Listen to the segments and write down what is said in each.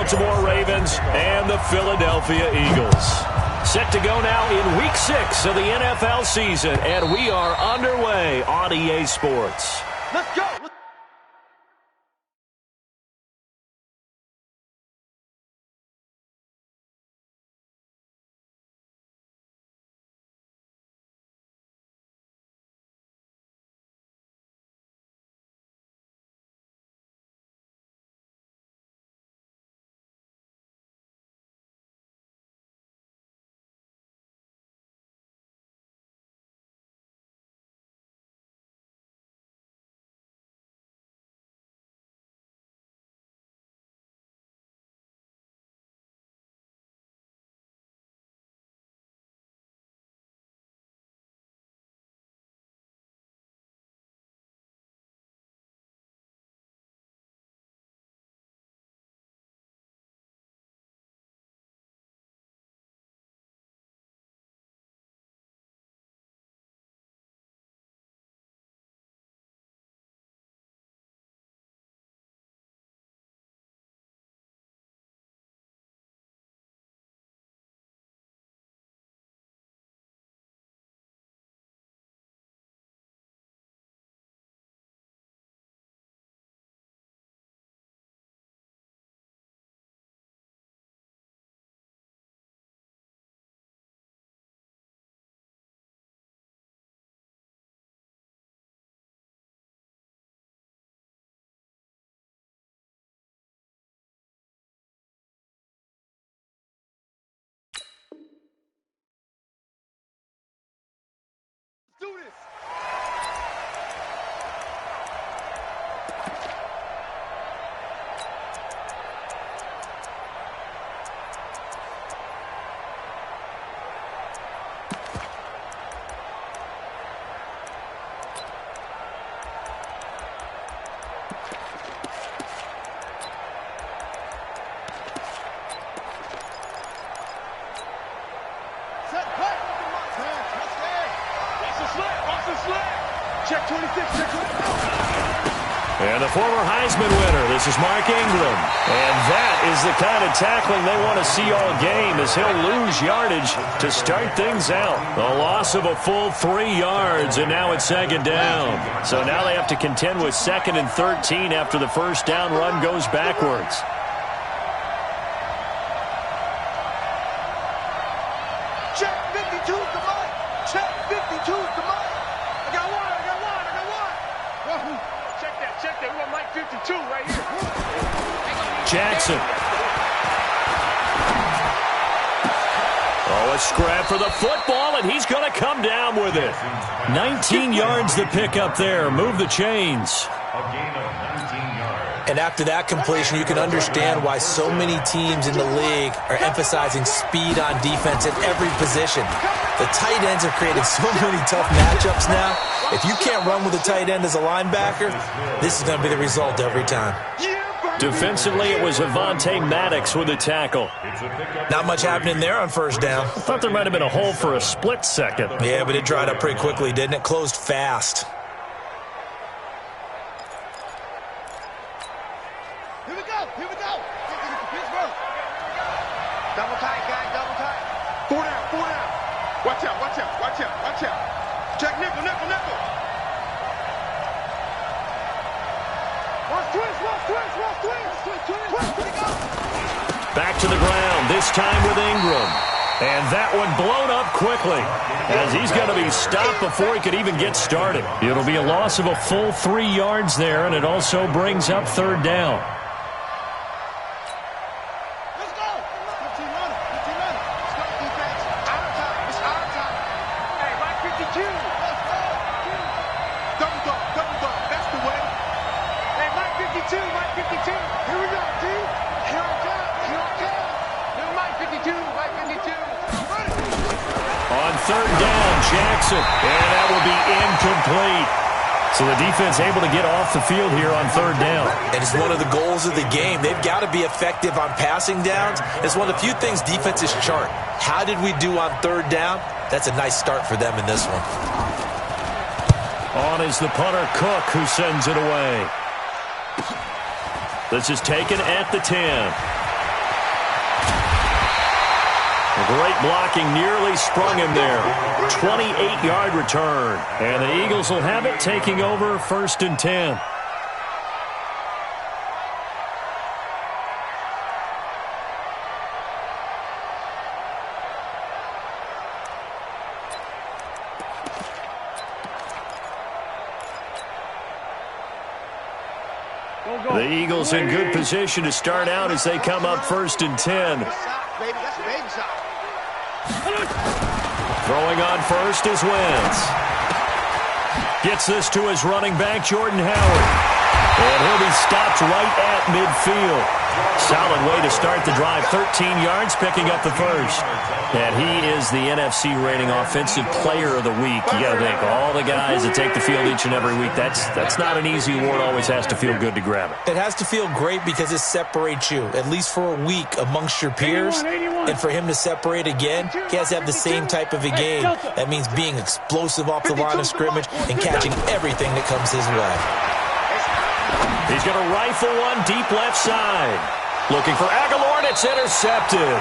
Baltimore Ravens and the Philadelphia Eagles. Set to go now in Week 6 of the NFL season, and we are underway on EA Sports. Let's go! Do this! Check 26, check 26. And the former Heisman winner, this is Mark Ingram. And that is the kind of tackling they want to see all game, as he'll lose yardage to start things out. A loss of a full 3 yards, and now it's second down. So now they have to contend with 2nd and 13 after the first down run goes backwards. Check 52 to Mike. Check 52 to Mike. I got one. Check that. We got Mike 52 right here. Jackson. Oh, a scrap for the football, and he's going to come down with it. 19 yards to pick up there. Move the chains. And after that completion, you can understand why so many teams in the league are emphasizing speed on defense at every position. The tight ends have created so many tough matchups now. If you can't run with a tight end as a linebacker, this is going to be the result every time. Defensively, it was Avonte Maddox with a tackle. Not much happening there on first down. I thought there might have been a hole for a split second. Yeah, but it dried up pretty quickly, didn't it? Closed fast. Here we go. Pittsburgh. Double tight, guys, double tight. 4 down. Watch out. Check nickel. Back to the ground, this time with Ingram. And that one blown up quickly, as he's going to be stopped before he could even get started. It'll be a loss of a full 3 yards there, and it also brings up third down. Let's go. 15 on it. Let's go, defense. Out of time. It's out of time. Hey, Mike 52. Let's go. Double dog. That's the way. Hey, Mike 52. Here we go, D. Here I come. Mike 52. On third down, Jackson, and that will be incomplete. So the defense able to get off the field here on third down. And it's one of the goals of the game. They've got to be effective on passing downs. It's one of the few things defenses chart. How did we do on third down? That's a nice start for them in this one. On is the punter, Cook, who sends it away. This is taken at the 10. Great blocking, nearly sprung him there. 28-yard return. And the Eagles will have it, taking over 1st and 10. The Eagles in good position to start out as they come up 1st and 10. Throwing on first is Wentz. Gets this to his running back, Jordan Howard. And he'll be stopped right at midfield. Solid way to start the drive. 13 yards, picking up the first. And he is the NFC rating Offensive Player of the Week. You got to think, all the guys that take the field each and every week, that's not an easy award. Always has to feel good to grab it. It has to feel great because it separates you, at least for a week, amongst your peers. And for him to separate again, he has to have the same type of a game. That means being explosive off the line of scrimmage and catching everything that comes his way. He's going to rifle one deep left side. Looking for Aguilar, and it's intercepted.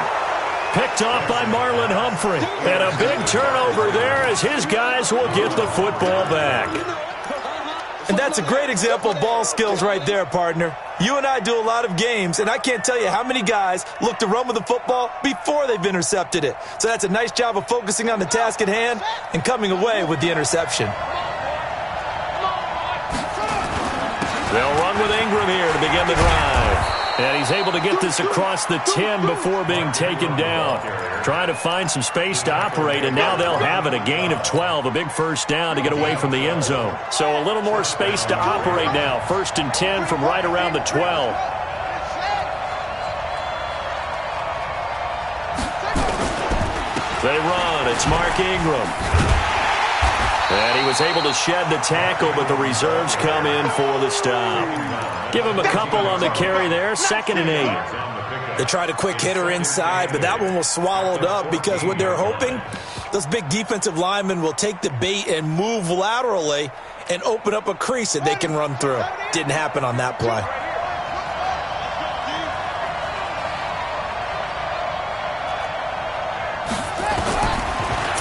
Picked off by Marlon Humphrey. And a big turnover there as his guys will get the football back. And that's a great example of ball skills right there, partner. You and I do a lot of games, and I can't tell you how many guys look to run with the football before they've intercepted it. So that's a nice job of focusing on the task at hand and coming away with the interception. They'll run with Ingram here to begin the drive. And he's able to get this across the 10 before being taken down. Trying to find some space to operate, and now they'll have it. A gain of 12, a big first down to get away from the end zone. So a little more space to operate now. 1st and 10 from right around the 12. They run. It's Mark Ingram. And he was able to shed the tackle, but the reserves come in for the stop. Give him a couple on the carry there. 2nd and 8. They tried a quick hitter inside, but that one was swallowed up because what they're hoping, those big defensive linemen will take the bait and move laterally and open up a crease that they can run through. Didn't happen on that play.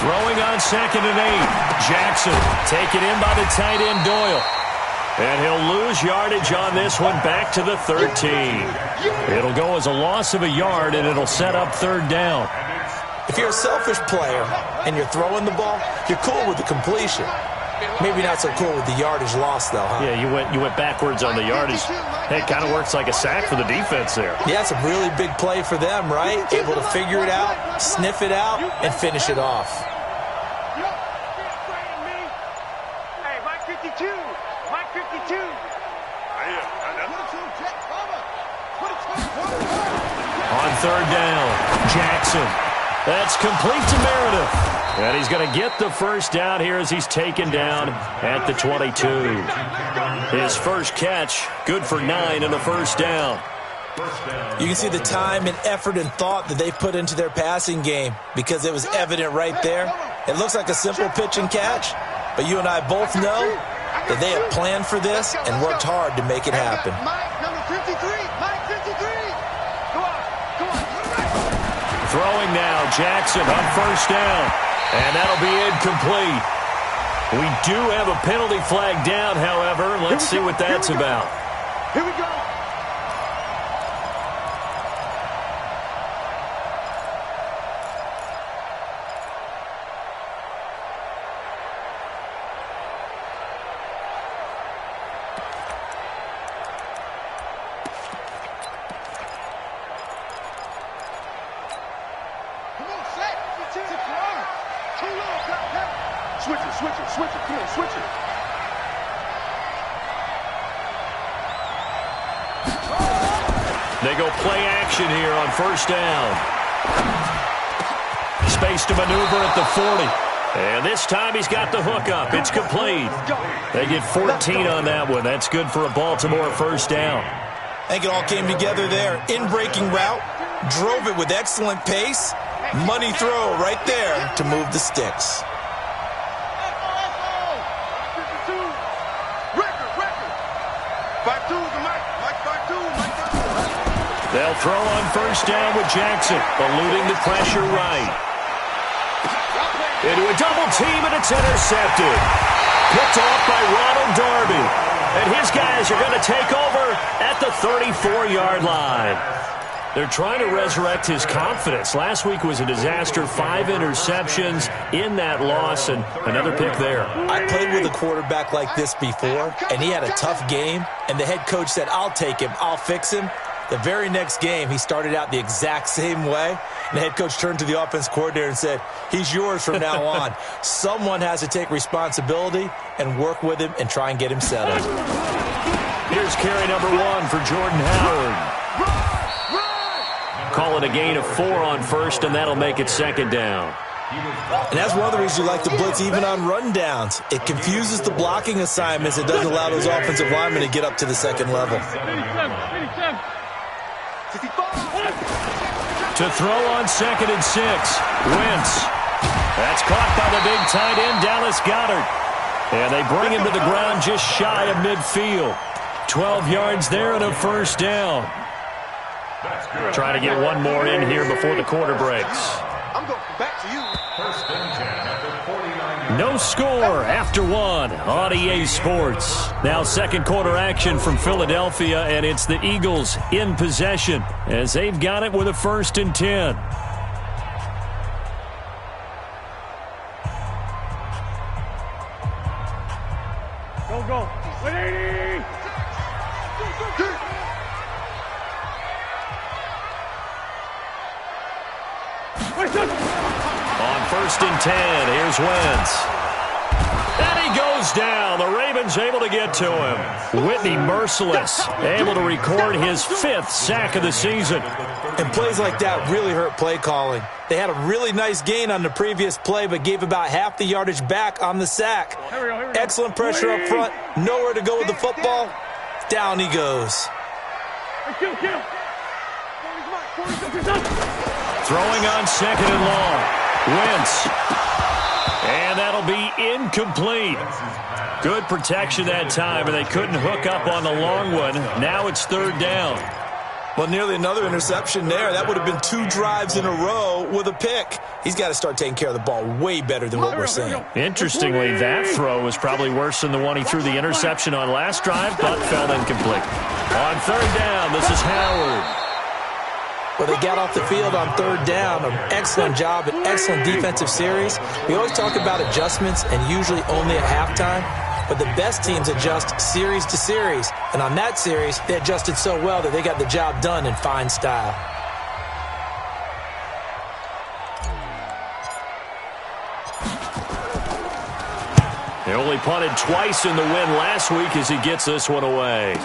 Throwing on 2nd and 8. Jackson taken in by the tight end Doyle. And he'll lose yardage on this one back to the 13. It'll go as a loss of a yard, and it'll set up 3rd down. If you're a selfish player and you're throwing the ball, you're cool with the completion. Maybe not so cool with the yardage loss, though, huh? Yeah, you went backwards on the yardage. Hey, it kind of works like a sack for the defense there. Yeah, it's a really big play for them, right? Able to figure it out, sniff it out, and finish it off. On 3rd down, Jackson. That's complete to Meredith. And he's going to get the first down here as he's taken down at the 22. His first catch, good for 9 and a first down. You can see the time and effort and thought that they put into their passing game because it was evident right there. It looks like a simple pitch and catch, but you and I both know that they have planned for this and worked hard to make it happen. Throwing now, Jackson on first down, and that'll be incomplete. We do have a penalty flag down, however. Let's see what that's about. Here we go. Switch it, come on, switch it. They go play action here on first down. Space to maneuver at the 40. And this time he's got the hook up. It's complete. They get 14 on that one. That's good for a Baltimore first down. I think it all came together there. In-breaking route, drove it with excellent pace. Money throw right there to move the sticks. They'll throw on first down with Jackson, eluding the pressure right. Into a double team, and it's intercepted. Picked off by Ronald Darby. And his guys are going to take over at the 34-yard line. They're trying to resurrect his confidence. Last week was a disaster. 5 interceptions in that loss, and another pick there. I played with a quarterback like this before, and he had a tough game, and the head coach said, I'll take him, I'll fix him. The very next game, he started out the exact same way, and the head coach turned to the offense coordinator and said, he's yours from now on. Someone has to take responsibility and work with him and try and get him settled. Here's carry number 1 for Jordan Howard. Call it a gain of 4 on first, and that'll make it second down. And that's one of the reasons you like to blitz even on rundowns. It confuses the blocking assignments. It doesn't allow those offensive linemen to get up to the second level. To throw on 2nd and 6. Wentz. That's caught by the big tight end, Dallas Goedert. And they bring him to the ground just shy of midfield. 12 yards there and a first down. Trying to get one more in here before the quarter breaks. I'm going back to you. No score after 1 on EA Sports. Now second quarter action from Philadelphia, and it's the Eagles in possession as they've got it with a 1st and 10. Go. 180. On 1st and 10, here's Wentz. And he goes down. The Ravens able to get to him. Whitney Merciless able to record his 5th sack of the season. And plays like that really hurt play calling. They had a really nice gain on the previous play, but gave about half the yardage back on the sack. Excellent pressure up front. Nowhere to go with the football. Down he goes. Throwing on 2nd and long. Wentz. And that'll be incomplete. Good protection that time, and they couldn't hook up on the long one. Now it's 3rd down. Well, nearly another interception there. That would have been 2 drives in a row with a pick. He's got to start taking care of the ball way better than what we're seeing. Interestingly, that throw was probably worse than the one he threw the interception on last drive, but fell incomplete. On 3rd down, this is Howard. Well, they got off the field on 3rd down. An excellent job, an excellent defensive series. We always talk about adjustments, and usually only at halftime. But the best teams adjust series to series. And on that series, they adjusted so well that they got the job done in fine style. They only punted twice in the win last week as he gets this one away.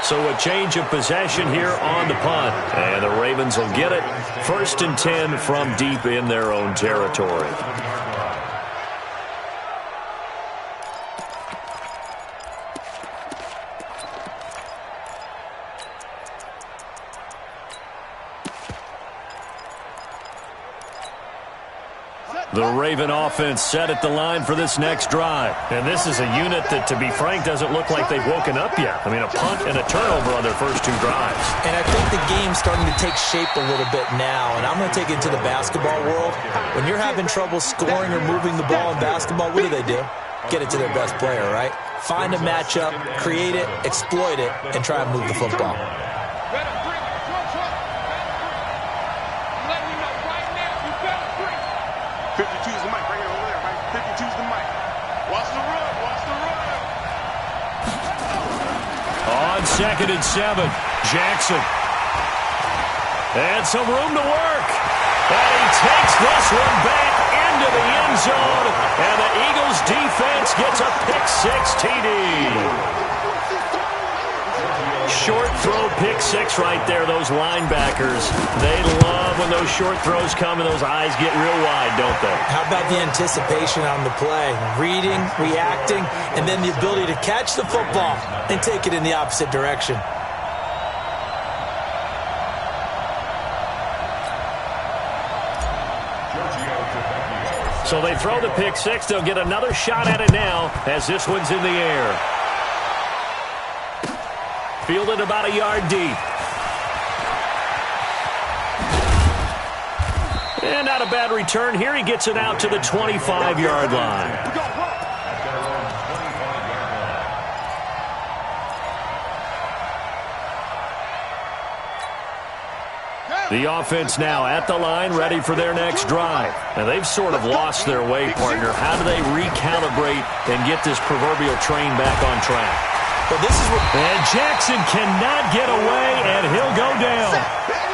So a change of possession here on the punt. And the Ravens will get it. 1st and 10 from deep in their own territory. The Raven offense set at the line for this next drive. And this is a unit that, to be frank, doesn't look like they've woken up yet. I mean, a punt and a turnover on their first 2 drives. And I think the game's starting to take shape a little bit now. And I'm going to take it into the basketball world. When you're having trouble scoring or moving the ball in basketball, what do? Get it to their best player, right? Find a matchup, create it, exploit it, and try and move the football. 52's the mic right here over there, right? 52's the mic. Watch the run. On 2nd and 7, Jackson. And some room to work. And he takes this one back into the end zone. And the Eagles defense gets a pick-6 TD. Short throw, pick-6 right there. Those linebackers, they love when those short throws come and those eyes get real wide, don't they? How about the anticipation on the play? Reading, reacting, and then the ability to catch the football and take it in the opposite direction. So they throw the pick-6. They'll get another shot at it now as this one's in the air. Fielded about a yard deep. And not a bad return here. He gets it out to the 25-yard line. The offense now at the line, ready for their next drive. Now, they've sort of lost their way, partner. How do they recalibrate and get this proverbial train back on track? Well, this is what... And Jackson cannot get away, and he'll go down.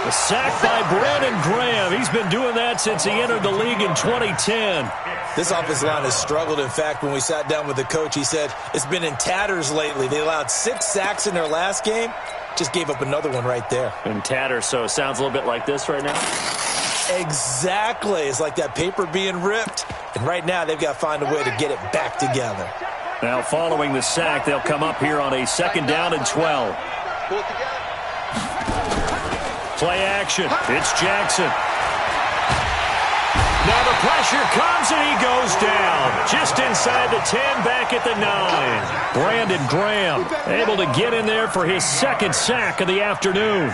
A sack by Brandon Graham. He's been doing that since he entered the league in 2010. This offensive line has struggled. In fact, when we sat down with the coach, he said it's been in tatters lately. They allowed 6 sacks in their last game. Just gave up another one right there. In tatters, so it sounds a little bit like this right now? Exactly. It's like that paper being ripped. And right now, they've got to find a way to get it back together. Now, following the sack, they'll come up here on a 2nd down and 12. Play action. It's Jackson. Now the pressure comes, and he goes down. Just inside the 10, back at the 9. Brandon Graham able to get in there for his 2nd sack of the afternoon.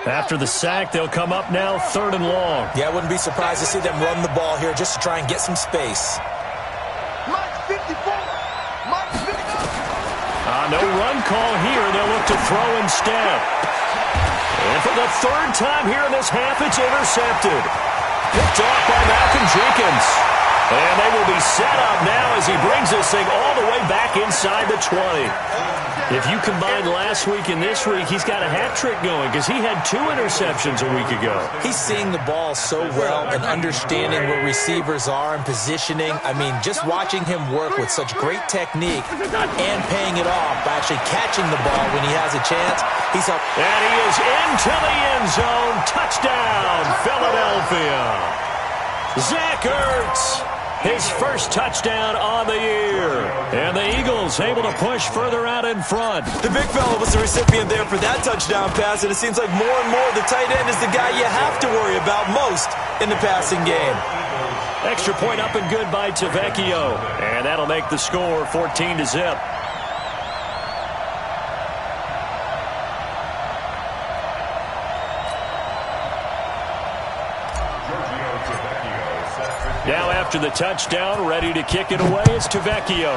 After the sack, they'll come up now 3rd and long. Yeah, I wouldn't be surprised to see them run the ball here just to try and get some space. No run call here. They'll look to throw instead. And for the 3rd time here in this half, it's intercepted. Picked off by Malcolm Jenkins. And they will be set up now as he brings this thing all the way back inside the 20. If you combine last week and this week, he's got a hat trick going because he had 2 interceptions a week ago. He's seeing the ball so well and understanding where receivers are and positioning. I mean, just watching him work with such great technique and paying it off by actually catching the ball when he has a chance. He's up. And he is into the end zone. Touchdown, Philadelphia. Zach Ertz. His first touchdown on the year. And the Eagles able to push further out in front. The big fella was the recipient there for that touchdown pass, and it seems like more and more the tight end is the guy you have to worry about most in the passing game. Extra point up and good by Tavecchio. And that'll make the score 14-0. Now after the touchdown, ready to kick it away is Tavecchio.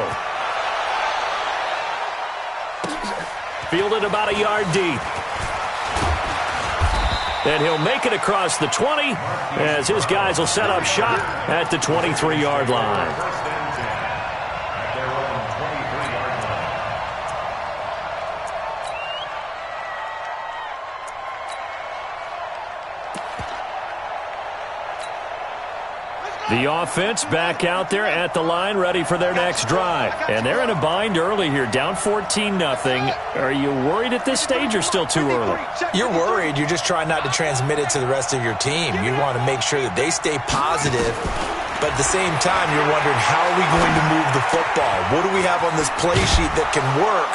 Fielded about a yard deep. And he'll make it across the 20 as his guys will set up shop at the 23-yard line. The offense back out there at the line, ready for their next drive. And they're in a bind early here, down 14-0. Are you worried at this stage or still too early? You're worried. You're just trying not to transmit it to the rest of your team. You want to make sure that they stay positive. But at the same time, you're wondering, how are we going to move the football? What do we have on this play sheet that can work?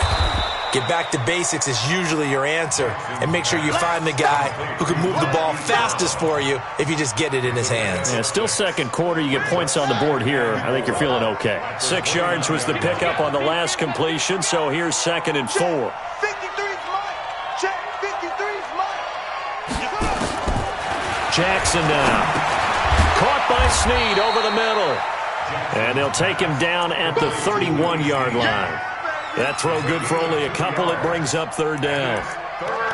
Get back to basics is usually your answer. And make sure you find the guy who can move the ball fastest for you if you just get it in his hands. Yeah, still second quarter. You get points on the board here. I think you're feeling okay. 6 yards was the pickup on the last completion, so here's 2nd and 4. 53's mine. Check. 53's mine. Jackson now. Caught by Snead over the middle. And they'll take him down at the 31-yard line. That throw good for only a couple. It brings up 3rd down.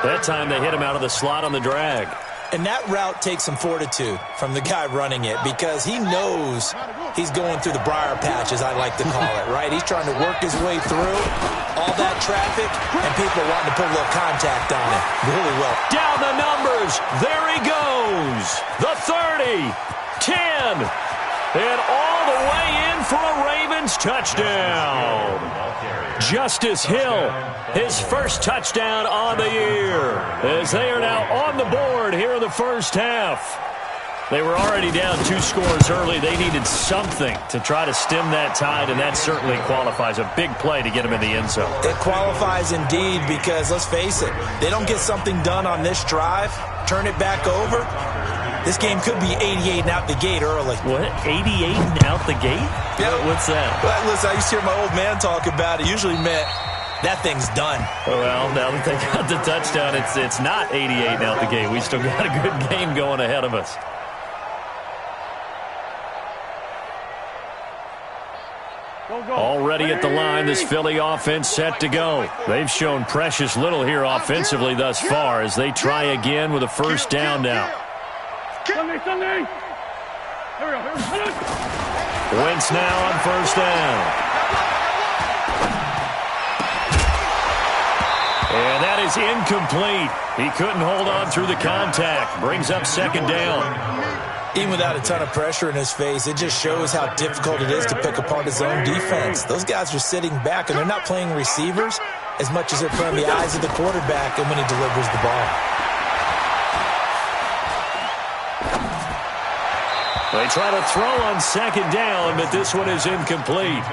That time they hit him out of the slot on the drag. And that route takes some fortitude from the guy running it because he knows he's going through the briar patch, as I like to call it, right? He's trying to work his way through all that traffic and people wanting to put a little contact on it really well. Down the numbers. There he goes. The 30, 10, and all the way in for a Ravens touchdown. Justice Hill, his first touchdown on the year, as they are now on the board here in the first half. They were already down 2 scores early. They needed something to try to stem that tide, and that certainly qualifies. A big play to get him in the end zone. It qualifies indeed because, let's face it, they don't get something done on this drive, turn it back over, this game could be 88 and out the gate early. What? 88 and out the gate? Yeah. What's that? Well, listen, I used to hear my old man talk about it. Usually meant that thing's done. Well, now that they got the touchdown, it's not 88 out the gate. We still got a good game going ahead of us. Already at the line, this Philly offense set to go. They've shown precious little here offensively thus far as they try again with a first down now. Wentz now on first down. And that is incomplete. He couldn't hold on through the contact. Brings up second down. Even without a ton of pressure in his face, it just shows how difficult it is to pick apart his own defense. Those guys are sitting back, and they're not playing receivers as much as they're playing the eyes of the quarterback and when he delivers the ball. They try to throw on second down, but this one is incomplete.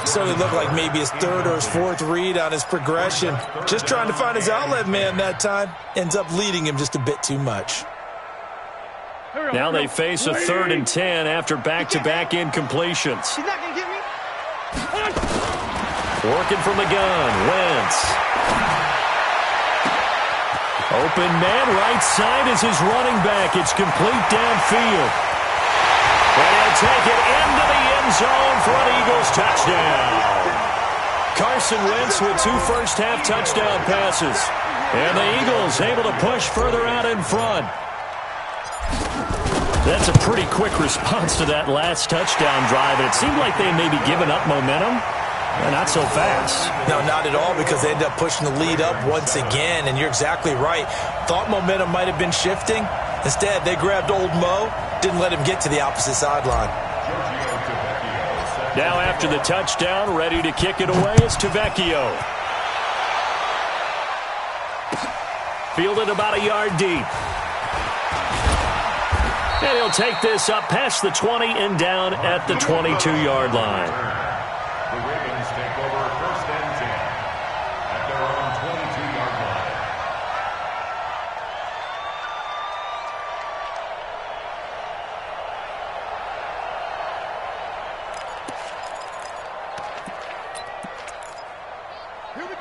So it looked like maybe his third or his fourth read on his progression. Just trying to find his outlet man that time. Ends up leading him just a bit too much. Now they face a 3rd and 10 after back-to-back incompletions. He's not going to get me. Working from the gun, Wentz. Open man, right side is his running back. It's complete downfield. And he'll take it into the end zone for an Eagles touchdown. Carson Wentz with 2 first-half touchdown passes. And the Eagles able to push further out in front. That's a pretty quick response to that last touchdown drive. And it seemed like they may be giving up momentum. Not so fast. No, not at all, because they ended up pushing the lead up once again. And you're exactly right. Thought momentum might have been shifting. Instead, they grabbed old Mo, didn't let him get to the opposite sideline. Now after the touchdown, ready to kick it away is Tavecchio. Fielded about a yard deep. And he'll take this up past the 20 and down at the 22-yard line. The Ravens take over 1st and 10 at their own 22-yard line.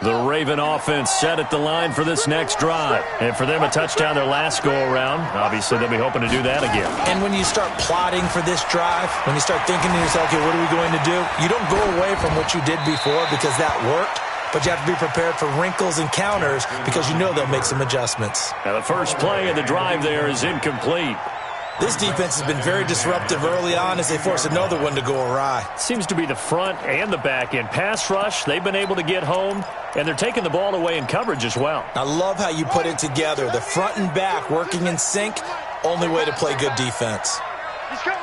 The Raven offense set at the line for this next drive. And for them, a touchdown their last go-around. Obviously, they'll be hoping to do that again. And when you start plotting for this drive, when you start thinking to yourself, okay, what are we going to do? You don't go away from what you did before because that worked, but you have to be prepared for wrinkles and counters because you know they'll make some adjustments. Now, the first play of the drive there is incomplete. This defense has been very disruptive early on as they force another one to go awry. Seems to be the front and the back end. Pass rush, they've been able to get home, and they're taking the ball away in coverage as well. I love how you put it together. The front and back working in sync, only way to play good defense. He's coming.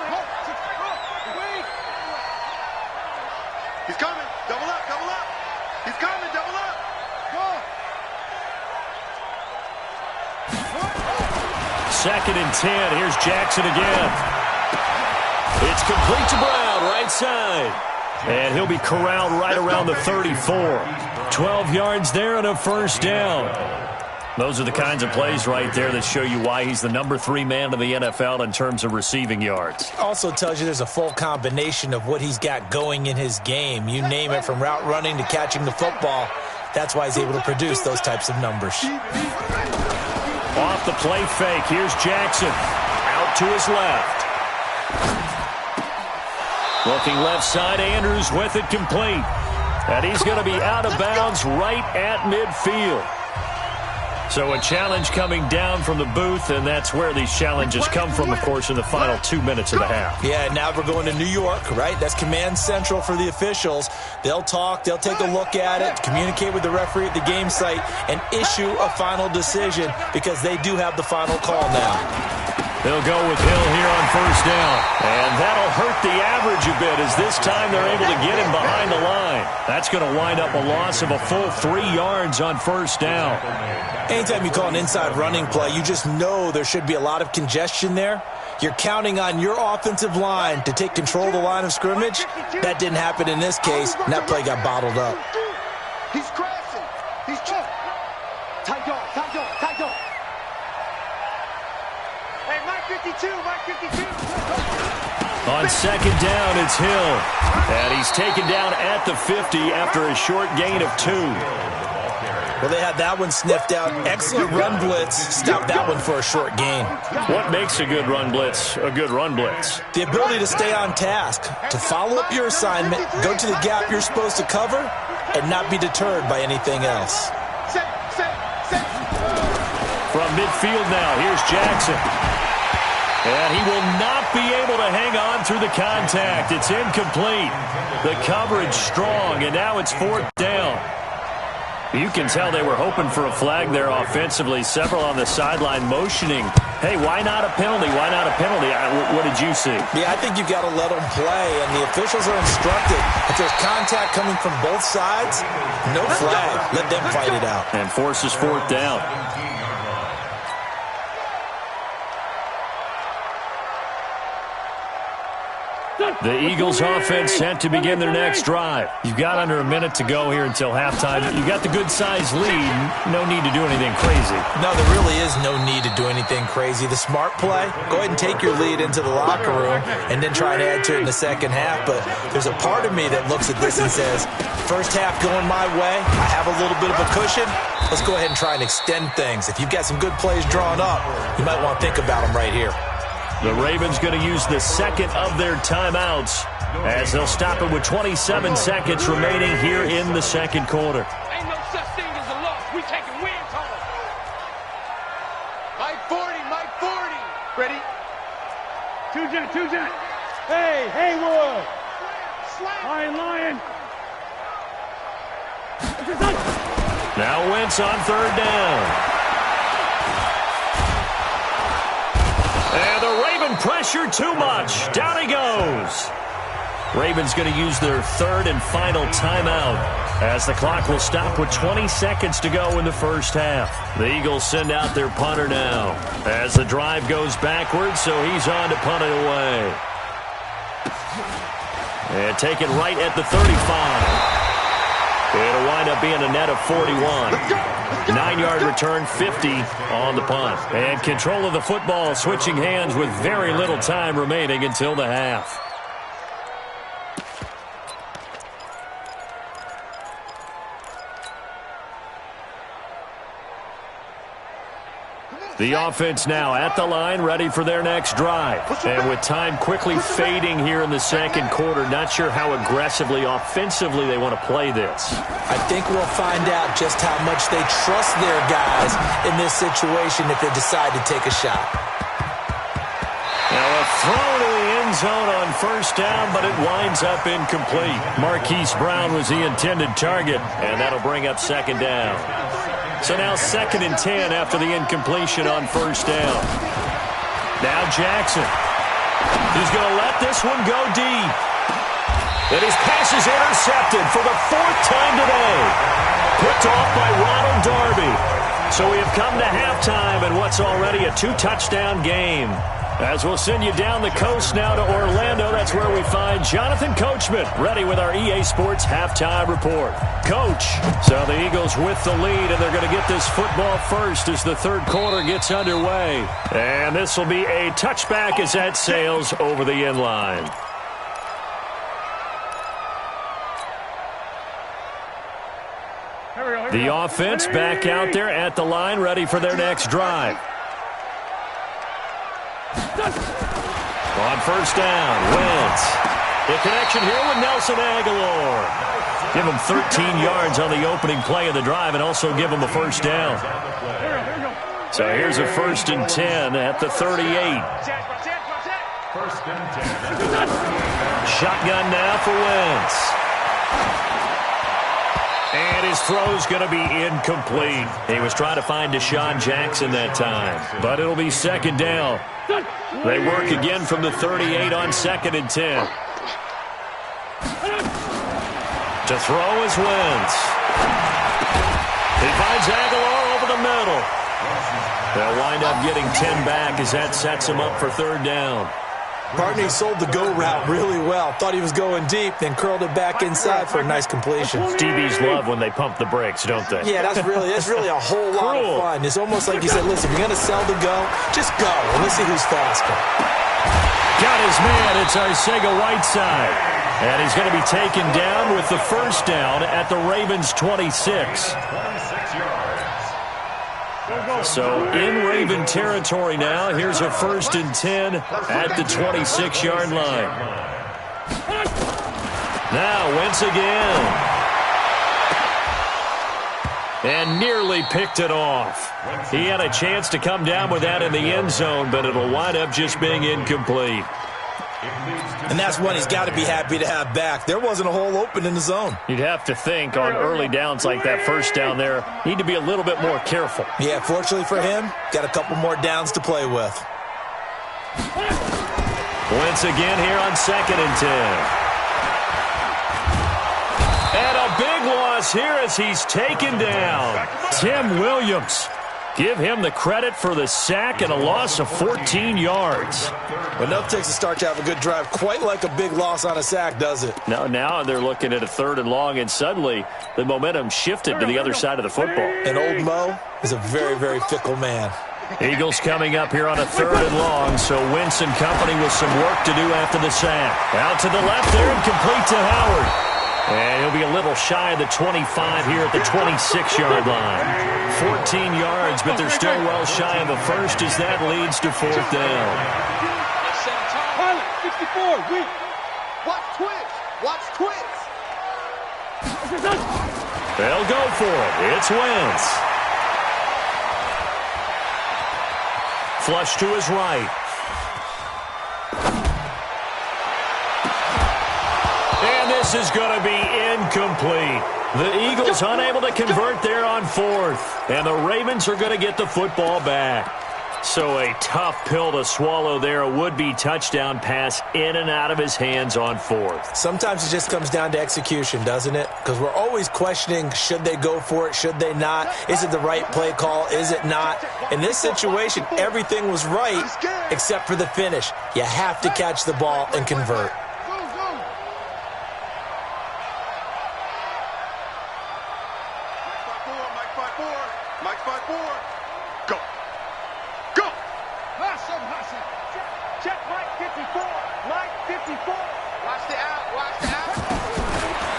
He's coming. Double up, double up. He's coming, double up. Go. 2nd and 10. Here's Jackson again. It's complete to Brown, right side. And he'll be corralled right around the 34. 12 yards there and a first down. Those are the kinds of plays right there that show you why he's the number 3 man in the NFL in terms of receiving yards. Also tells you there's a full combination of what he's got going in his game. You name it, from route running to catching the football. That's why he's able to produce those types of numbers. Off the play fake, here's Jackson. Out to his left. Looking left side, Andrews with it complete. And he's going to be out of bounds right at midfield. So a challenge coming down from the booth, and that's where these challenges come from, of course, in the final 2 minutes of the half. Yeah, now we're going to New York, right? That's command central for the officials. They'll talk, they'll take a look at it, communicate with the referee at the game site, and issue a final decision because they do have the final call now. They'll go with Hill here on first down. And that'll hurt the average a bit as this time they're able to get him behind the line. That's going to wind up a loss of a full 3 yards on first down. Anytime you call an inside running play, you just know there should be a lot of congestion there. You're counting on your offensive line to take control of the line of scrimmage. That didn't happen in this case, and that play got bottled up. He's crashing. He's just tight dog, tight dog, tight dog. Hey, Mike 52, Mike 52. On second down, it's Hill. And he's taken down at the 50 after a short gain of 2. Well, they had that one sniffed out. Excellent run blitz. Stopped that one for a short gain. What makes a good run blitz a good run blitz? The ability to stay on task, to follow up your assignment, go to the gap you're supposed to cover, and not be deterred by anything else. From midfield now, here's Jackson. And he will not be able to hang on through the contact. It's incomplete. The coverage strong, and now it's 4th down. You can tell they were hoping for a flag there offensively. Several on the sideline motioning, hey, why not a penalty? Why not a penalty? What did you see? Yeah, I think you've got to let them play, and the officials are instructed. If there's contact coming from both sides, no flag. Let them fight it out. And forces 4th down. The Eagles offense set to begin their next drive. You've got under a minute to go here until halftime. You've got the good-sized lead. No need to do anything crazy. No, there really is no need to do anything crazy. The smart play, go ahead and take your lead into the locker room and then try and add to it in the second half. But there's a part of me that looks at this and says, first half going my way, I have a little bit of a cushion. Let's go ahead and try and extend things. If you've got some good plays drawn up, you might want to think about them right here. The Ravens going to use the second of their timeouts as they'll stop it with 27 seconds remaining here in the second quarter. Ain't no such thing as a loss. We taking wins home. Mike 40, Mike 40. Ready? Two jet. Hey, Haywood. Lion. Now Wentz on 3rd down. And the Raven pressure too much. Down he goes. Ravens going to use their 3rd and final timeout as the clock will stop with 20 seconds to go in the first half. The Eagles send out their punter now as the drive goes backwards, so he's on to punt it away. And take it right at the 35. It'll wind up being a net of 41. 9-yard return, 50 on the punt. And control of the football switching hands with very little time remaining until the half. The offense now at the line, ready for their next drive. And with time quickly fading here in the second quarter, not sure how aggressively, offensively they want to play this. I think we'll find out just how much they trust their guys in this situation if they decide to take a shot. Now a throw to the end zone on 1st down, but it winds up incomplete. Marquise Brown was the intended target, and that'll bring up 2nd down. So now 2nd and 10 after the incompletion on 1st down. Now Jackson. He's going to let this one go deep. And his pass is intercepted for the 4th time today. Picked off by Ronald Darby. So we have come to halftime in what's already a 2-touchdown game. As we'll send you down the coast now to Orlando, that's where we find Jonathan Coachman, ready with our EA Sports halftime report. Coach, so the Eagles with the lead, and they're going to get this football first as the 3rd quarter gets underway. And this will be a touchback as that sails over the end line. The offense back out there at the line, ready for their next drive. On 1st down, Wentz. The connection here with Nelson Aguilar. Give him 13 yards on the opening play of the drive and also give him a 1st down. So here's a 1st and 10 at the 38. 1st and 10. Shotgun now for Wentz. And his throw's going to be incomplete. He was trying to find Deshaun Jackson that time, but it'll be 2nd down. They work again from the 38 on 2nd and 10. To throw is Wentz. He finds Aguilar over the middle. They'll wind up getting 10 back as that sets him up for 3rd down. Partner sold the go route really well. Thought he was going deep, then curled it back inside for a nice completion. DBs love when they pump the brakes, don't they? Yeah, that's really a whole lot of fun. It's almost like you said, listen, if you're going to sell the go, just go, and let's see who's faster. Got his man. It's Arcega-Whiteside. And he's going to be taken down with the first down at the Ravens' 26. So in Raven territory now. Here's a 1st and 10 at the 26-yard line. Now Wentz again. And nearly picked it off. He had a chance to come down with that in the end zone, but it'll wind up just being incomplete. And that's one he's got to be happy to have back. There wasn't a hole open in the zone. You'd have to think on early downs like that, first down there, need to be a little bit more careful. Yeah, fortunately for him, got a couple more downs to play with. Wentz again here on 2nd and 10. And a big loss here as he's taken down. Tim Williams. Give him the credit for the sack and a loss of 14 yards. Enough takes to start to have a good drive. Quite like a big loss on a sack, does it? Now they're looking at a 3rd and long, and suddenly the momentum shifted to the other side of the football. And old Mo is a very, very fickle man. Eagles coming up here on a 3rd and long, so Wentz and company with some work to do after the sack. Out to the left there and complete to Howard. And he'll be a little shy of the 25 here at the 26-yard line. 14 yards, but they're still well shy of the first as that leads to 4th down. Pilot, 64, weak. Watch twitch. Watch twitch. They'll go for it. It's Wentz. Flush to his right. And this is going to be incomplete. The Eagles unable to convert there on 4th. And the Ravens are going to get the football back. So a tough pill to swallow there. A would-be touchdown pass in and out of his hands on 4th. Sometimes it just comes down to execution, doesn't it? Because we're always questioning, should they go for it? Should they not? Is it the right play call? Is it not? In this situation, everything was right except for the finish. You have to catch the ball and convert.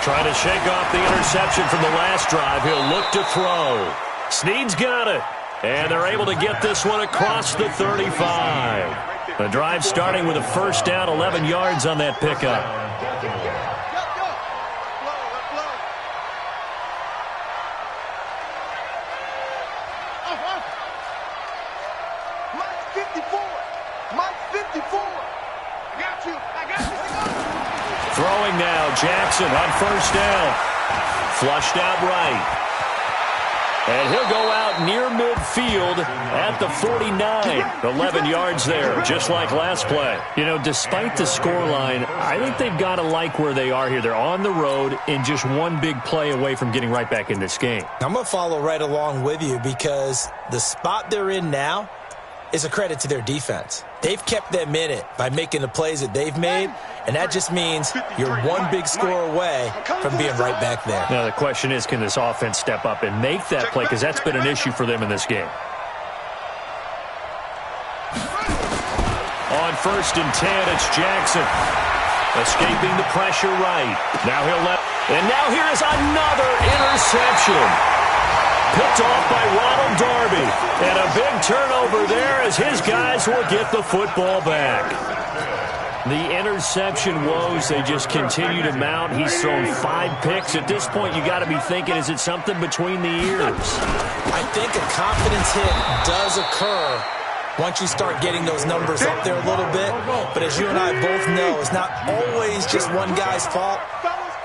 Trying to shake off the interception from the last drive. He'll look to throw. Snead's got it. And they're able to get this one across the 35. The drive starting with a first down, 11 yards on that pickup. Throwing now, Jackson on first down. Flushed out right. And he'll go out near midfield at the 49. 11 yards there, just like last play. You know, despite the scoreline, I think they've got to like where they are here. They're on the road and just one big play away from getting right back in this game. I'm going to follow right along with you because the spot they're in now is a credit to their defense. They've kept them in it by making the plays that they've made, and that just means you're one big score away from being right back there. Now the question is, can this offense step up and make that play? Because that's been an issue for them in this game. On first and 10, it's Jackson. Escaping the pressure right. Now he'll let... And now here is another interception. Picked off by Ronald Darby. And a big turnover there as his guys will get the football back. The interception woes, they just continue to mount. He's thrown 5 picks. At this point, you got to be thinking, is it something between the ears? I think a confidence hit does occur once you start getting those numbers up there a little bit. But as you and I both know, it's not always just one guy's fault.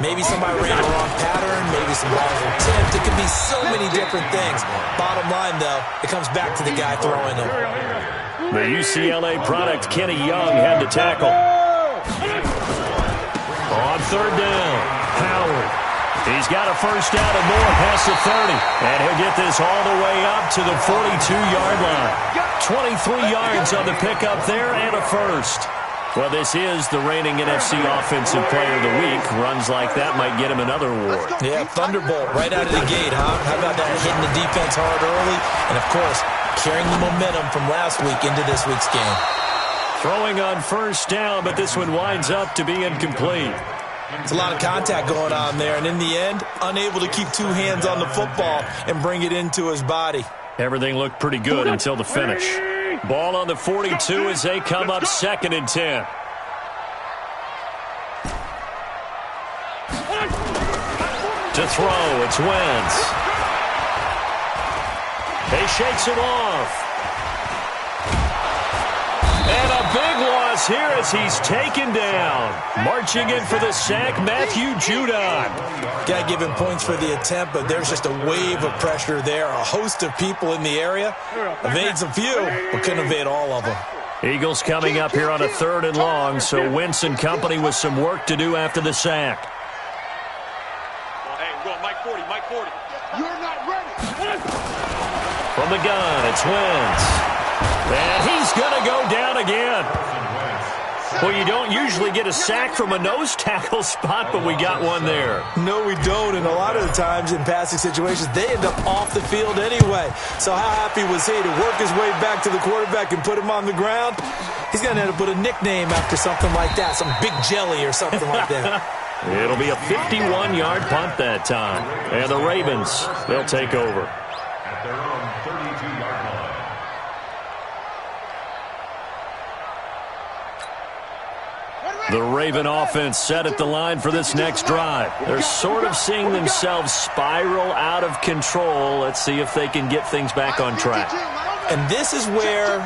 Maybe somebody ran the wrong pattern. Maybe some balls were tipped. It could be so many different things. Bottom line, though, it comes back to the guy throwing them. The UCLA product, Kenny Young, had to tackle. On third down, Howard. He's got a first down and more past the 30. And he'll get this all the way up to the 42-yard line. 23 yards on the pickup there and a first. Well, this is the reigning NFC Offensive Player of the Week. Runs like that might get him another award. Yeah, Thunderbolt right out of the gate, huh? How about that, hitting the defense hard early? And, of course, carrying the momentum from last week into this week's game. Throwing on first down, but this one winds up to be incomplete. It's a lot of contact going on there, and in the end, unable to keep two hands on the football and bring it into his body. Everything looked pretty good until the finish. Ball on the 42 as they come up 2nd and 10. To throw, it's Wentz. He shakes him off. And a big loss here as he's taken down. Marching in for the sack, Matthew Judon. Got to give him points for the attempt, but there's just a wave of pressure there. A host of people in the area. Evades a few, but couldn't evade all of them. Eagles coming up here on a 3rd and long, so Wentz and company with some work to do after the sack. Hey, go Mike 40, Mike 40. You're not ready. From the gun, it's Wentz. And he's going to go down again. Well, you don't usually get a sack from a nose tackle spot, but we got one there. No, we don't, and a lot of the times in passing situations, they end up off the field anyway. So how happy was he to work his way back to the quarterback and put him on the ground? He's going to end up with a nickname after something like that, some Big Jelly or something like that. It'll be a 51-yard punt that time. And the Ravens, they'll take over. At their own 32-yard line. The Raven offense set at the line for this next drive. They're sort of seeing themselves spiral out of control. Let's see if they can get things back on track. And this is where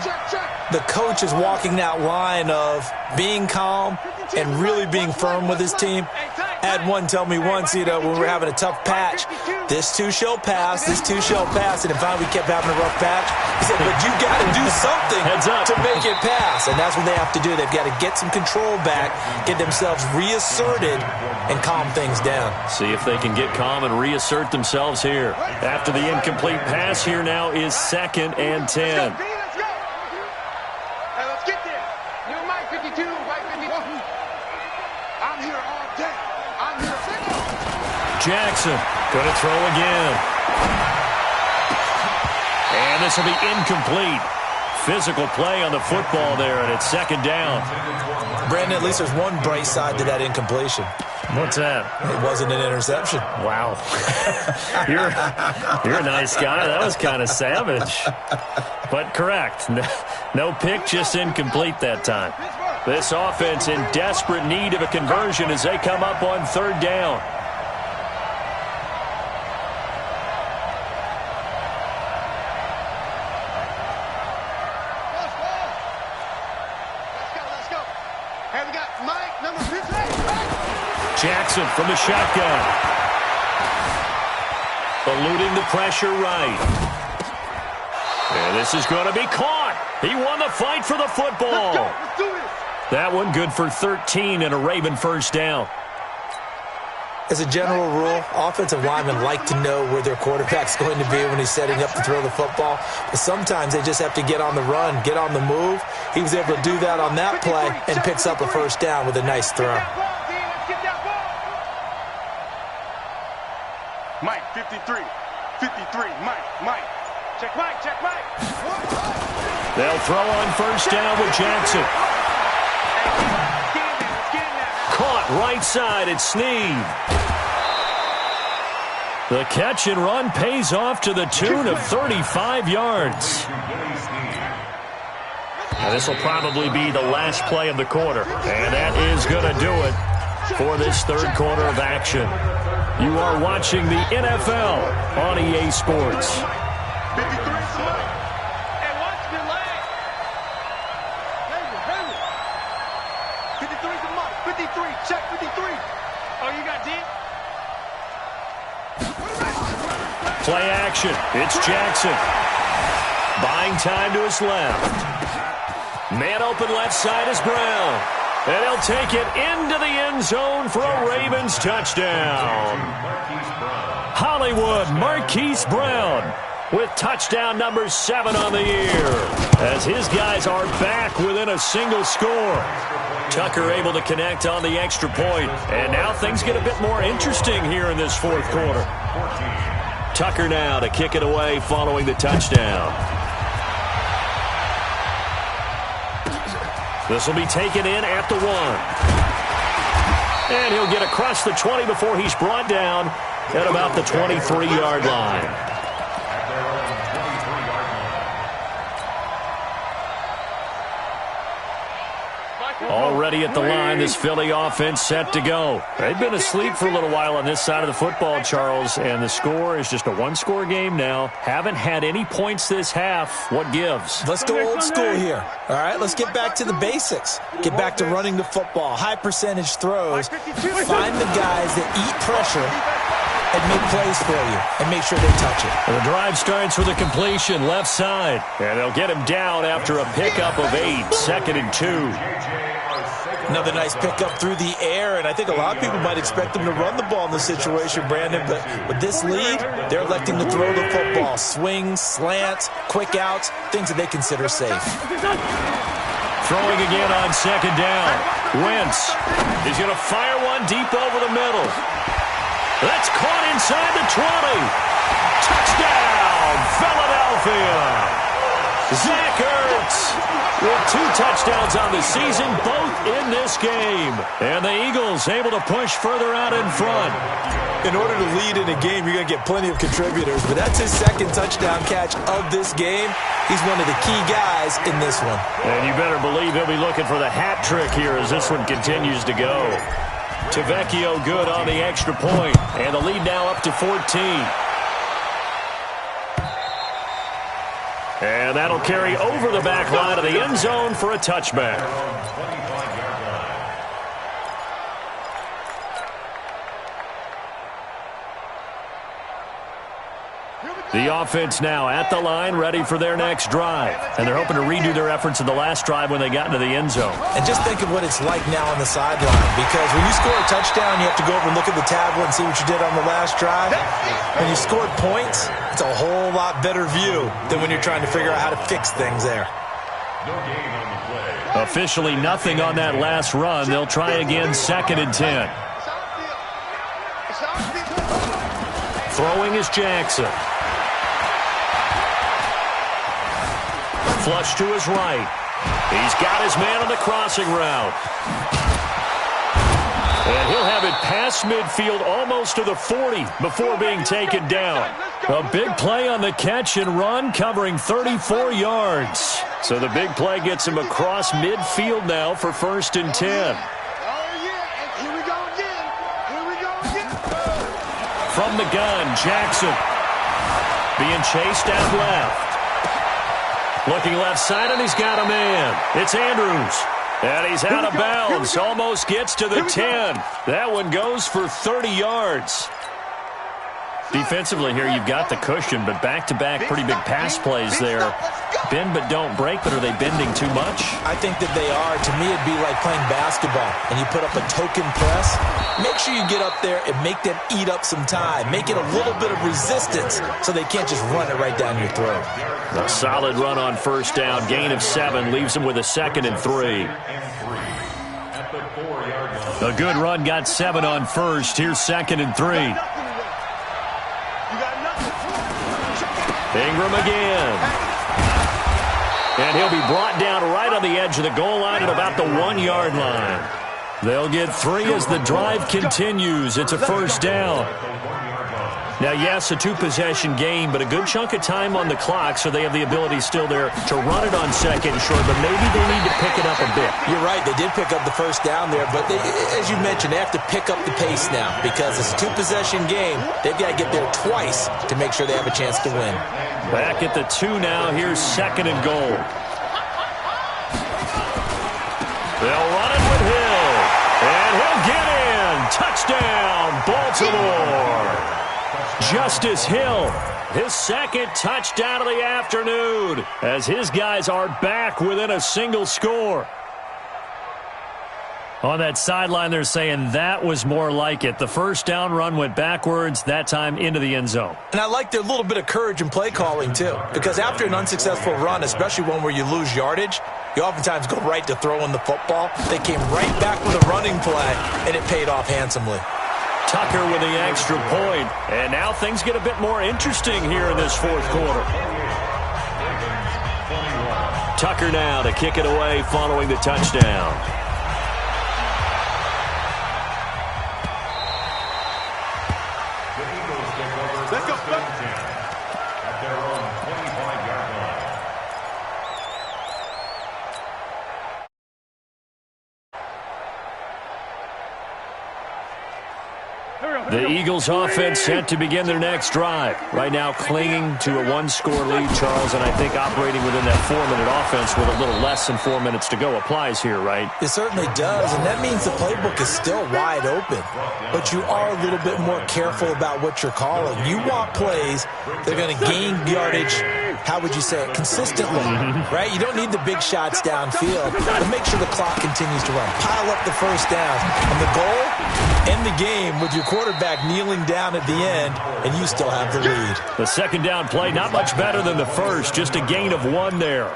the coach is walking that line of being calm and really being firm with his team. I had one tell me once, when we were having a tough patch, this too shall pass, this too shall pass. And finally we kept having a rough patch. He said, but you got to do something to make it pass. And that's what they have to do. They've got to get some control back, get themselves reasserted, and calm things down. See if they can get calm and reassert themselves here. After the incomplete pass, here now is 2nd and 10. Let's get there. New Mike 52, Mike 52. I'm here all day. I'm here. Jackson going to throw again. And this will be incomplete. Physical play on the football there, and it's 2nd down. Brandon, at least there's one bright side to that incompletion. What's that? It wasn't an interception. Wow. You're a nice guy. That was kind of savage. But correct. No pick, just incomplete that time. This offense in desperate need of a conversion as they come up on 3rd down. Jackson from the shotgun. Eluding the pressure right. And this is going to be caught. He won the fight for the football. Let's do this. That one good for 13 and a Raven 1st down. As a general rule, offensive linemen like to know where their quarterback's going to be when he's setting up to throw the football. But sometimes they just have to get on the run, get on the move. He was able to do that on that play and picks up a 1st down with a nice throw. Mike, 53. 53. Mike. Check Mike. They'll throw on 1st down with Jackson. Caught right side at Snead. The catch and run pays off to the tune of 35 yards. And this will probably be the last play of the quarter. And that is going to do it for this 3rd quarter of action. You are watching the NFL on EA Sports. 53 to Mike. Hey, watch the leg. 53 to Mike. 53. Check 53. Oh, you got D? Play action. It's Jackson. Buying time to his left. Man open left side is Brown. And he'll take it into the end zone for a Ravens touchdown. Hollywood Marquise Brown with touchdown number 7 on the year. As his guys are back within a single score. Tucker able to connect on the extra point. And now things get a bit more interesting here in this 4th quarter. Tucker now to kick it away following the touchdown. This will be taken in at the 1. And he'll get across the 20 before he's brought down at about the 23-yard line. Already at the line, this Philly offense set to go. They've been asleep for a little while on this side of the football, Charles, and the score is just a one-score game now. Haven't had any points this half. What gives? Let's go old school here. All right, let's get back to the basics. Get back to running the football, high percentage throws. Find the guys that eat pressure and make plays for you and make sure they touch it. The drive starts with a completion left side, and they'll get him down after a pickup of 8, 2nd and 2. Another nice pickup through the air, and I think a lot of people might expect them to run the ball in this situation, Brandon, but with this lead, they're electing to throw the football. Swings, slants, quick outs, things that they consider safe. Throwing again on 2nd down. Wentz. He's going to fire one deep over the middle. That's caught inside the 20. Touchdown, Philadelphia. Zach Ertz with 2 touchdowns on the season, both in this game. And the Eagles able to push further out in front. In order to lead in a game, you're going to get plenty of contributors, but that's his 2nd touchdown catch of this game. He's one of the key guys in this one. And you better believe he'll be looking for the hat trick here as this one continues to go. Tavecchio good on the extra point, and the lead now up to 14. And that'll carry over the back line of the end zone for a touchback. The offense now at the line, ready for their next drive. And they're hoping to redo their efforts in the last drive when they got into the end zone. And just think of what it's like now on the sideline. Because when you score a touchdown, you have to go over and look at the tablet and see what you did on the last drive. When you scored points, it's a whole lot better view than when you're trying to figure out how to fix things there. Officially nothing on that last run. They'll try again 2nd and 10. Throwing is Jackson. Flush to his right. He's got his man on the crossing route. And he'll have it past midfield almost to the 40 before being taken down. A big play on the catch and run, covering 34 yards. So the big play gets him across midfield now for 1st and 10. From the gun, Jackson being chased out left. Looking left side, and he's got a man. It's Andrews. And he's out of bounds. Almost gets to the 10. That one goes for 30 yards. Defensively here, you've got the cushion, but back-to-back pretty big pass plays there. Bend but don't break, but are they bending too much? I think that they are. To me, it'd be like playing basketball, and you put up a token press. Make sure you get up there and make them eat up some time. Make it a little bit of resistance so they can't just run it right down your throat. A solid run on 1st down. Gain of 7 leaves them with a 2nd and 3. A good run got 7 on 1st. Here's 2nd and 3. Ingram again. And he'll be brought down right on the edge of the goal line at about the 1-yard line. They'll get 3 as the drive continues. It's a 1st down. Now, yes, a 2-possession game, but a good chunk of time on the clock, so they have the ability still there to run it on 2nd and short, but maybe they need to pick it up a bit. You're right. They did pick up the 1st down there, but as you mentioned, they have to pick up the pace now because it's a 2-possession game. They've got to get there twice to make sure they have a chance to win. Back at the 2 now. Here's 2nd and goal. They'll run it with Hill, and he'll get in. Touchdown, Baltimore. Justice Hill, his 2nd touchdown of the afternoon, as his guys are back within a single score. On that sideline, they're saying that was more like it. The 1st down run went backwards, that time into the end zone. And I like their little bit of courage in play calling, too, because after an unsuccessful run, especially one where you lose yardage, you oftentimes go right to throwing the football. They came right back with a running play, and it paid off handsomely. Tucker with the extra point. And now things get a bit more interesting here in this 4th quarter. Tucker now to kick it away following the touchdown. The Eagles take over first and 10 at their own 25-yard line. The Eagles offense set to begin their next drive. Right now clinging to a one-score lead, Charles, and I think operating within that 4-minute offense with a little less than 4 minutes to go applies here, right? It certainly does, and that means the playbook is still wide open. But you are a little bit more careful about what you're calling. You want plays that are going to gain yardage, how would you say it, consistently, right? You don't need the big shots downfield, but make sure the clock continues to run. Pile up the first downs. And the goal, end the game with your quarterback kneeling down at the end, and you still have the lead. The second down play, not much better than the first, just a gain of 1 there.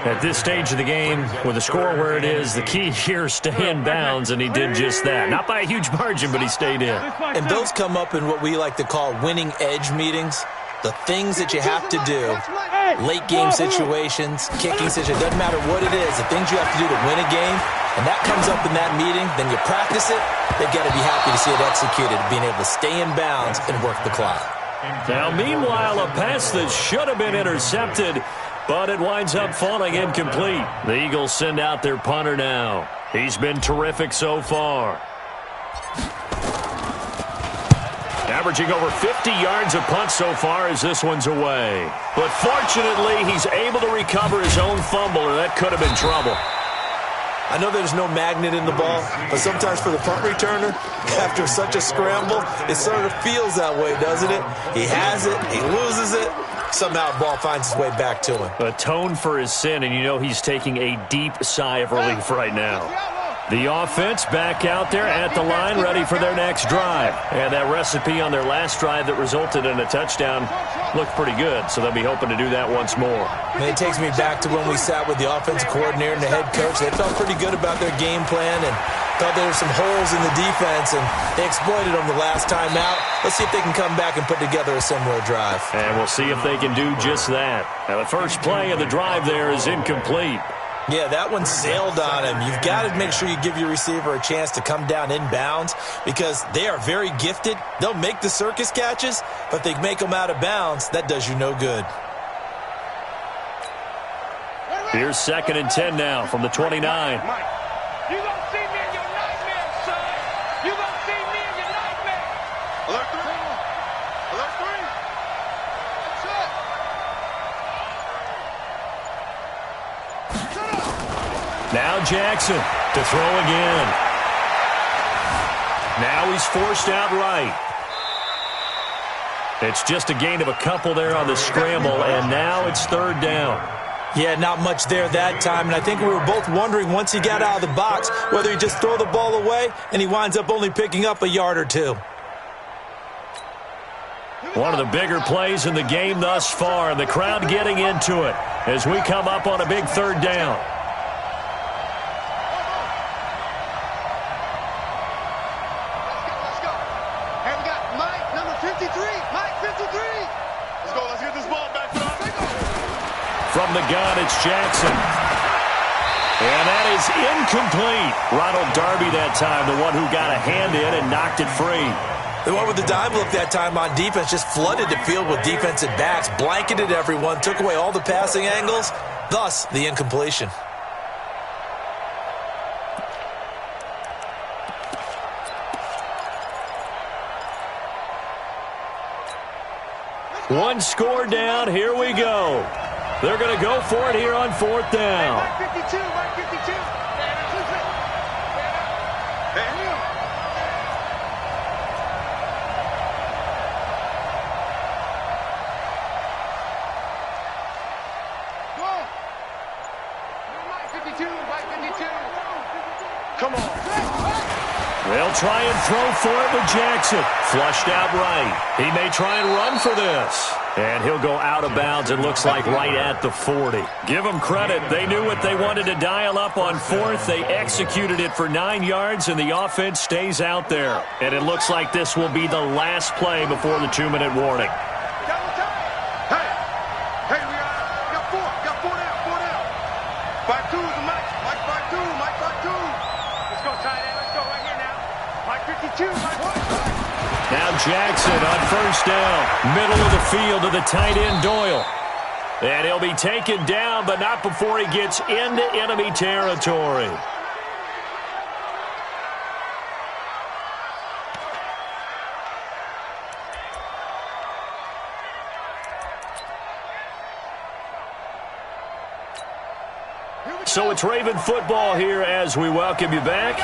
At this stage of the game, with the score where it is, the key here is stay in bounds, and he did just that. Not by a huge margin, but he stayed in. And those come up in what we like to call winning edge meetings. The things that you have to do, late game situations, kicking situations, doesn't matter what it is, the things you have to do to win a game, and that comes up in that meeting, then you practice it, they've got to be happy to see it executed, being able to stay in bounds and work the clock. Now, meanwhile, a pass that should have been intercepted, but it winds up falling incomplete. The Eagles send out their punter now. He's been terrific so far. Averaging over 50 yards a punt so far as this one's away. But fortunately, he's able to recover his own fumble, or that could have been trouble. I know there's no magnet in the ball, but sometimes for the punt returner, after such a scramble, it sort of feels that way, doesn't it? He has it, he loses it, somehow the ball finds its way back to him. Atone for his sin, and you know he's taking a deep sigh of relief right now. The offense back out there at the line, ready for their next drive. And that recipe on their last drive that resulted in a touchdown looked pretty good, so they'll be hoping to do that once more. And it takes me back to when we sat with the offensive coordinator and the head coach. They felt pretty good about their game plan and thought there were some holes in the defense, and they exploited them the last time out. Let's see if they can come back and put together a similar drive. And we'll see if they can do just that. Now, the first play of the drive there is incomplete. Yeah, that one sailed on him. You've got to make sure you give your receiver a chance to come down inbounds because they are very gifted. They'll make the circus catches, but they make them out of bounds. That does you no good. Here's 2nd and 10 now from the 29. Mike, you gonna see me in your nightmares, son. You gonna see me in your nightmares. Alert 3. Alert 3. Shut. Now Jackson to throw again. Now he's forced out right. It's just a gain of a couple there on the scramble, and now it's 3rd down. Yeah, not much there that time, and I think we were both wondering once he got out of the box whether he just throw the ball away, and he winds up only picking up a yard or two. One of the bigger plays in the game thus far, and the crowd getting into it as we come up on a big 3rd down. From the gun, it's Jackson. And that is incomplete. Ronald Darby that time, the one who got a hand in and knocked it free. The one with the dive look that time on defense just flooded the field with defensive backs, blanketed everyone, took away all the passing angles, thus the incompletion. One score down, here we go. They're going to go for it here on 4th down. Hey, Mike 52, Mike 52. Come on. They'll try and throw for it with Jackson. Flushed out right. He may try and run for this. And he'll go out of bounds, it looks like right at the 40. Give them credit. They knew what they wanted to dial up on 4th. They executed it for 9 yards, and the offense stays out there. And it looks like this will be the last play before the 2-minute warning. Hey, we got 4 down. 5-2 is the Mike. Mike 5-2. Mike 5-2. Let's go, tight end. Let's go right here now. Mike 52. Mike 1. Now Jackson on first down. Middle of the field to the tight end, Doyle. And he'll be taken down, but not before he gets into enemy territory. So it's Raven football here as we welcome you back.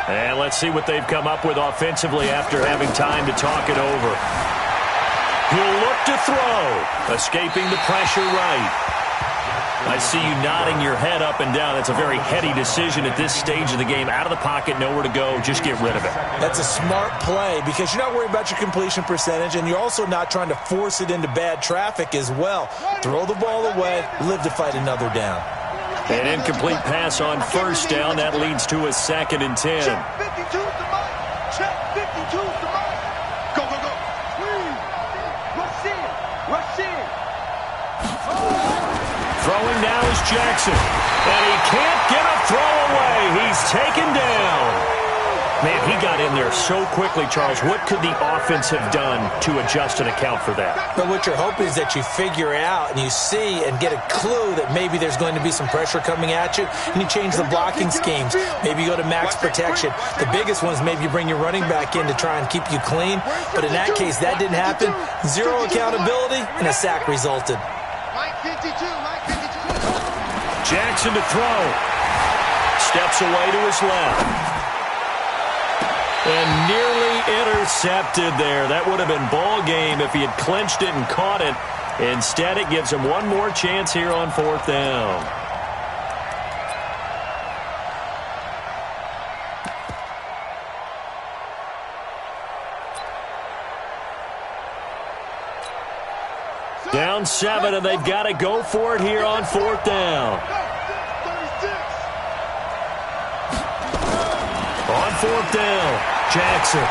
And let's see what they've come up with offensively after having time to talk it over. He'll look to throw, escaping the pressure right. I see you nodding your head up and down. That's a very heady decision at this stage of the game. Out of the pocket, nowhere to go. Just get rid of it. That's a smart play because you're not worried about your completion percentage, and you're also not trying to force it into bad traffic as well. Throw the ball away, live to fight another down. An incomplete pass on first down. That leads to a 2nd and 10. Check 52's the Mike. Check 52's the Mike. Go, go, go. Rush in. Rush in. Throwing now is Jackson. And he can't get a throw away. He's taken down. Man, he got in there so quickly, Charles. What could the offense have done to adjust and account for that? But what you're hoping is that you figure out and you see and get a clue that maybe there's going to be some pressure coming at you, and you change the blocking schemes. Maybe you go to max protection. The biggest one is maybe you bring your running back in to try and keep you clean. But in that case, that didn't happen. Zero accountability, and a sack resulted. Mike 52. Mike 52. Jackson to throw. Steps away to his left. And nearly intercepted there. That would have been ball game if he had clinched it and caught it. Instead, it gives him one more chance here on 4th down. Down 7, and they've got to go for it here on 4th down. On 4th down, Jackson.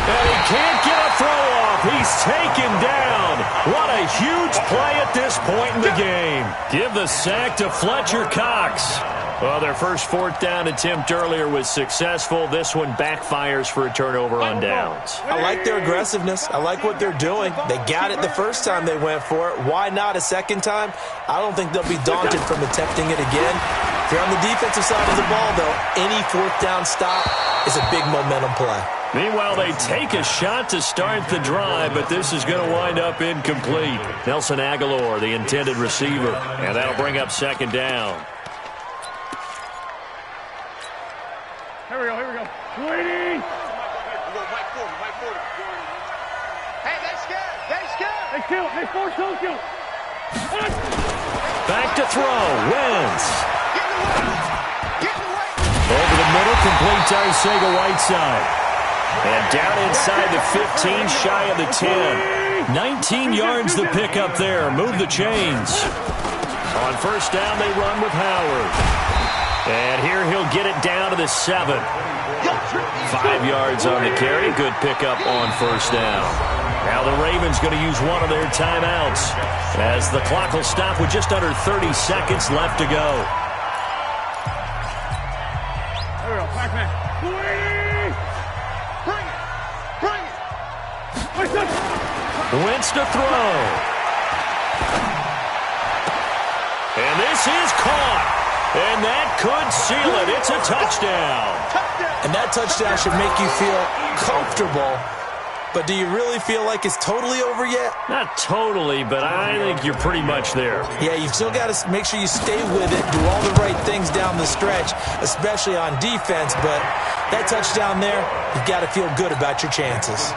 And he can't get a throw off. He's taken down. What a huge play at this point in the game. Give the sack to Fletcher Cox. Well, their first 4th down attempt earlier was successful. This one backfires for a turnover on downs. I like their aggressiveness. I like what they're doing. They got it the first time they went for it. Why not a second time? I don't think they'll be daunted from attempting it again. If you're on the defensive side of the ball, though, any 4th down stop is a big momentum play. Meanwhile, they take a shot to start the drive, but this is going to wind up incomplete. Nelson Aguilar, the intended receiver, and that'll bring up 2nd down. Here we go, here we go. Sweetie! Hey, they scared! They scared! They kill! They force those kill! Back to throw. Wentz. Get away! Get away! Over the middle, complete to Arcega-Whiteside. And down inside the 15, shy of the 10. 19 yards the pick up there. Move the chains. On first down, they run with Howard. And here he'll get it down to the 7. 5 yards on the carry. Good pickup on first down. Now the Ravens going to use one of their timeouts as the clock will stop with just under 30 seconds left to go. There we go, Pac-Man. Bring it! Wentz to throw. And this is caught. And that could seal it. It's a touchdown. And that touchdown should make you feel comfortable. But do you really feel like it's totally over yet? Not totally, but I think you're pretty much there. Yeah, you've still got to make sure you stay with it, do all the right things down the stretch, especially on defense. But that touchdown there, you've got to feel good about your chances.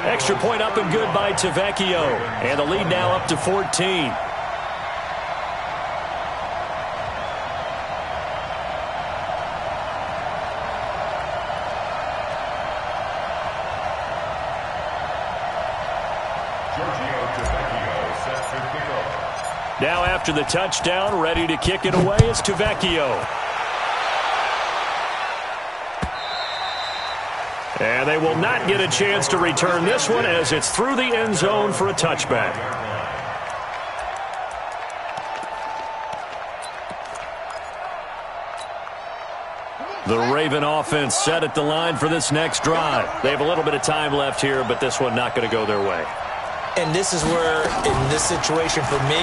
Extra point up and good by Tavecchio. And the lead now up to 14. Now after the touchdown, ready to kick it away is Tavecchio. And they will not get a chance to return this one as it's through the end zone for a touchback. The Raven offense set at the line for this next drive. They have a little bit of time left here, but this one not going to go their way. And this is where, in this situation for me,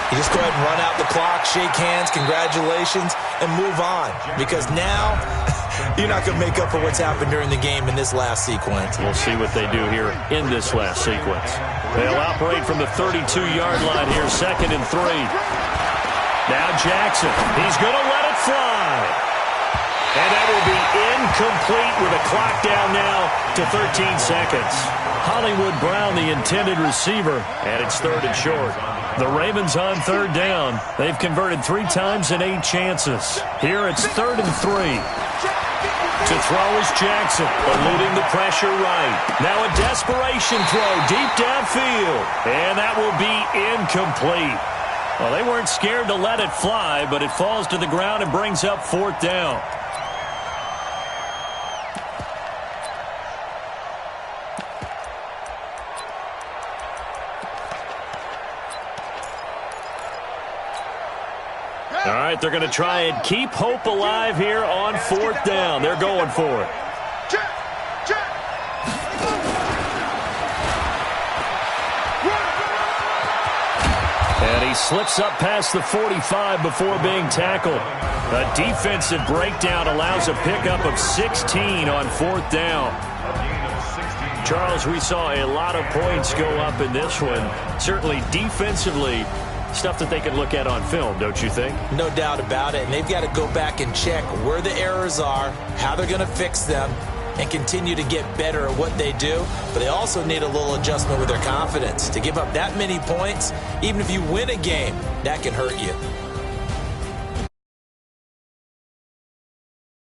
you just go ahead and run out the clock, shake hands, congratulations, and move on. Because now, you're not going to make up for what's happened during the game in this last sequence. We'll see what they do here in this last sequence. They'll operate from the 32-yard line here, 2nd and 3. Now Jackson, he's going to let it fly. And that will be incomplete with a clock down now to 13 seconds. Hollywood Brown, the intended receiver, and it's 3rd and short. The Ravens on 3rd down. They've converted 3 times in 8 chances. Here it's 3rd and 3. To throw is Jackson, eluding the pressure right. Now a desperation throw deep downfield. And that will be incomplete. Well, they weren't scared to let it fly, but it falls to the ground and brings up 4th down. All right, they're going to try and keep hope alive here on 4th down. They're going for it. And he slips up past the 45 before being tackled. A defensive breakdown allows a pickup of 16 on 4th down. Charles, we saw a lot of points go up in this one. Certainly defensively, stuff that they can look at on film, don't you think? No doubt about it. And they've got to go back and check where the errors are, how they're going to fix them, and continue to get better at what they do. But they also need a little adjustment with their confidence. To give up that many points, even if you win a game, that can hurt you.